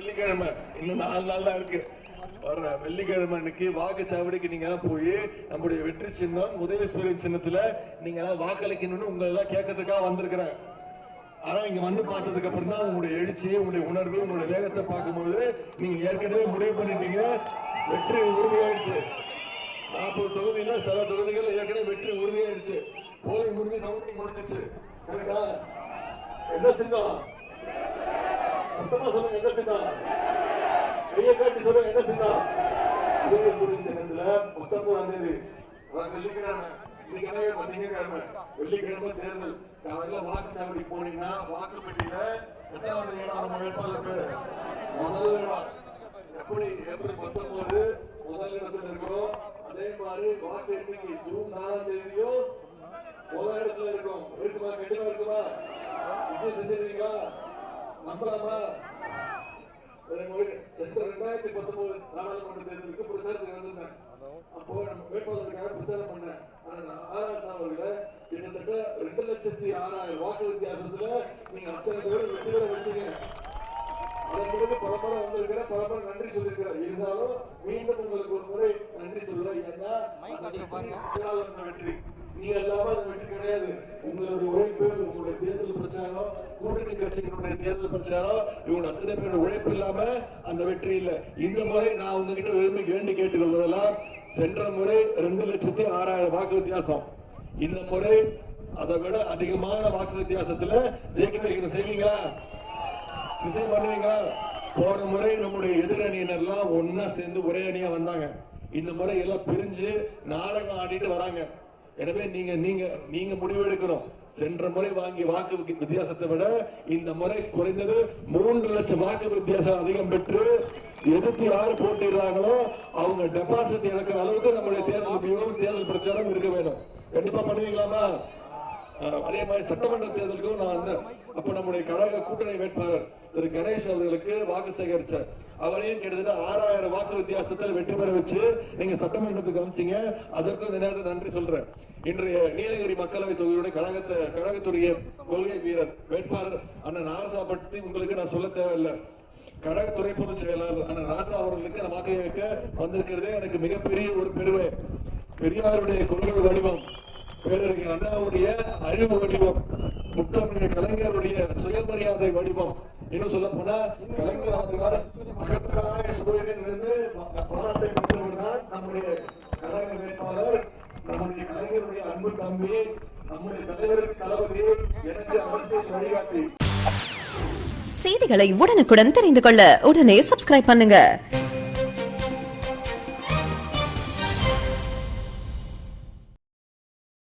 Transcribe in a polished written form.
வெள்ளிக்கிழமை இன்னும் 4 நாள் தான் இருக்கு. வர்ற வெள்ளிக்கிழமை அன்னைக்கு வாக்குச்சாவடிக்கு நீங்க போய் நம்முடைய வெற்றி சின்னம் உதயசூரியன் சின்னத்துல நீங்க வாக்களிக்கணும்னு உங்களை எல்லாம் கேட்கறதுக்காக வந்திருக்கிறேன். ஆனா இங்க வந்து பார்த்ததுக்கு அப்புறம் தான் உங்களுடைய எழுச்சி, உங்களுடைய உணர்வு, உங்களுடைய வேகத்தை பார்க்கும்போது நீங்க ஏற்கனவே முடிவு பண்ணிட்டீங்க, வெற்றி உறுதியாயிடுச்சு. 40 தொகுதியில சில தொகுதிகள் ஏற்கனவே வெற்றி உறுதியாயிடுச்சு. போலிங் முடிஞ்சு கவுண்டிங் முடிஞ்சிச்சு. கரெக்டா? என்ன சின்னம்? சுத்தமா சொல்லுங்க, என்ன சின்னம்? கையை காட்டி சொல்லுங்க, என்ன சின்னம்? உதயசூரியன் சின்னத்துல 19ஆம் தேதி வெள்ளிக்கிழமை, இன்னைக்கு என்ன திங்கட்கிழமை, வெள்ளிக்கிழமை தேர்தல். காலையில வாக்குச்சாவடி போனீங்கன்னா வாக்குப்பெட்டியில எத்தனாவது இடம் நம்ம வேட்பாளர் பேரு? முதல் இடம். எப்படி ஏப்ரல் 19 முதல் இடத்துல இருக்கும், அதே மாதிரி வாக்கு எண்ணிக்கை ஜூன் 4ஆம் தேதியும் முதல் இடத்துல இருக்கும். இருக்குமா? கண்டிப்பா இருக்குமா? நிச்சயம் செஞ்சிருக்கீங்களா? நம்பலாமா? 2019 நாடாளுமன்ற தேர்தலுக்கு பிரச்சாரத்துக்கு வந்திருந்தேன். அப்போ நம்ம வேட்பாளருக்காக பிரச்சாரம் பண்ணேன். ஆர்எஸ் அவர்களை கிட்டத்தட்ட 2,06,000 வாக்கு வித்தியாசத்துல நீங்க அத்தனை பேர் வெற்றி பெற வச்சீங்க. அதன் பிறகு பல வந்திருக்கிற பல நன்றி சொல்லியிருக்கிறேன். இருந்தாலும் மீண்டும் உங்களுக்கு ஒரு முறை நன்றி சொல்றேன். ஏன்னா வெற்றி நீங்க எல்லாமே அந்த வெற்றி கிடையாது. உங்களுடைய உழைப்பு, உங்களுடைய தேர்தல் பிரச்சாரம், கூட்டணி கட்சிகளுடைய தேர்தல் பிரச்சாரம், இவங்க அத்தனை பேரோட உழைப்பு இல்லாம அந்த வெற்றி இல்லை. இந்த முறை நான் உங்ககிட்ட வேண்டி கேட்டுக்கொள்வதெல்லாம், சென்ற முறை 2,06,000 வாக்கு வித்தியாசம், இந்த முறை அதை விட அதிகமான வாக்கு வித்தியாசத்துல ஜெயிக்க வைக்கணும். செய்வீங்களா? நிச்சயம் பண்ணுவீங்களா? போன முறை நம்முடைய எதிரணியினர்லாம் ஒன்னா சேர்ந்து ஒரே அணியா வந்தாங்க. இந்த முறை எல்லாம் பிரிஞ்சு நாடகம் ஆடிட்டு வராங்க. எனவே நீங்க முடிவு எடுக்கணும். சென்ற முறை வாங்கிய வாக்கு வித்தியாசத்தை விட இந்த முறை குறைந்தது 3 லட்சம் வாக்கு வித்தியாசம் அதிகம் பெற்று எதிர்த்து யாரு போட்டிடுறாங்களோ அவங்க டெபாசிட் இழக்கிற அளவுக்கு நம்முடைய தேர்தல் பிரச்சாரம் இருக்க வேண்டும். கண்டிப்பா பண்ணுவீங்களாமா? அதே மாதிரி சட்டமன்ற தேர்தலுக்கும் நான் வந்தேன். அப்ப நம்முடைய கழக கூட்டணி வேட்பாளர் திரு கணேஷ் அவர்களுக்கு வாக்கு சேகரிச்சார். அவரையும் கிட்டத்தட்ட 6,000 வாக்கு வித்தியாசத்தில் வெற்றி பெற வச்சு நீங்க சட்டமன்றத்துக்கு அனுப்பிச்சீங்க. அதற்கும் இந்த நேரத்தில் நன்றி சொல்றேன். இன்றைய நீலகிரி மக்களவை தொகுதியுடைய கழகத்துடைய கொள்கை வீரர் வேட்பாளர் அண்ணன் ராசா பற்றி உங்களுக்கு நான் சொல்ல தேவையில்லை. கழக துறை பொதுச் செயலாளர் அண்ணன் ராசா அவர்களுக்கு நான் வாக்கு வைக்க வந்திருக்கிறதே எனக்கு மிகப்பெரிய ஒரு பெருமை. பெரியாருடைய கொள்கை வடிவம், பேரறிஞர் அண்ணாவுடைய அறிவு வடிவம், முத்தமிழ் கலைஞருடைய சுயமரியாதை வடிவம், இன்னும் சொல்ல போனா கலைஞர் அவர்களால் தகத்தாய சூழலிலிருந்து போராட்டத்தை பெற்றவர்தான் நம்முடைய கழக வேட்பாளர், நம்முடைய கலைஞருடைய அன்பு தம்பி, நம்முடைய தலைவருக்கு தளபதி, எனக்கு அரசியல் வழிகாட்டி. செய்திகளை உடனுக்குடன் தெரிந்து கொள்ள உடனே சப்ஸ்கிரைப் பண்ணுங்க.